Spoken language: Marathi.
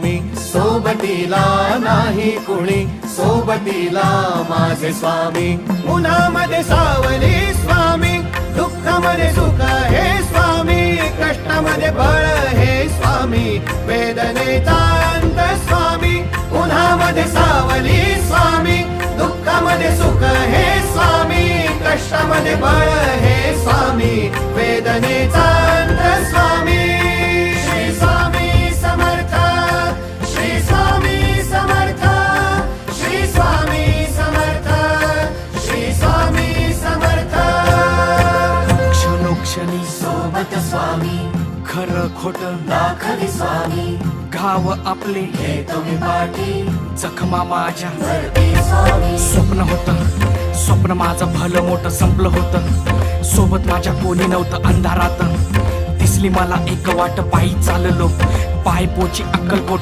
मी सोबतीला नाही कुणी, सोबतीला माझे स्वामी. उन्हामध्ये सावली स्वामी, दुःखामध्ये सुख हे स्वामी, कष्टामध्ये बळ हे स्वामी, वेदनेचा अंत स्वामी. उन्हामध्ये सावली स्वामी, दुःखामध्ये सुख हे स्वामी, कष्टामध्ये बळ हे स्वामी, वेदनेचा अंत स्वामी. श्री स्वामी समर्थ, श्री स्वामी समर्थ, श्री स्वामी समर्थ, श्री स्वामी समर्थ. क्षणोक्षणी सोबत स्वामी, खरं खोट दाखवी स्वामी, घाव आपले घेतो मी पाठी, जखमा माझ्या भरती स्वामी. स्वप्न होतं, स्वप्न माझं भलं मोठं संपलं होतं. सोबत माझ्या कोणी नव्हतं अंधारात. दिसली मला एक वाट, पायी चाललो पाय पोची अक्कलकोट.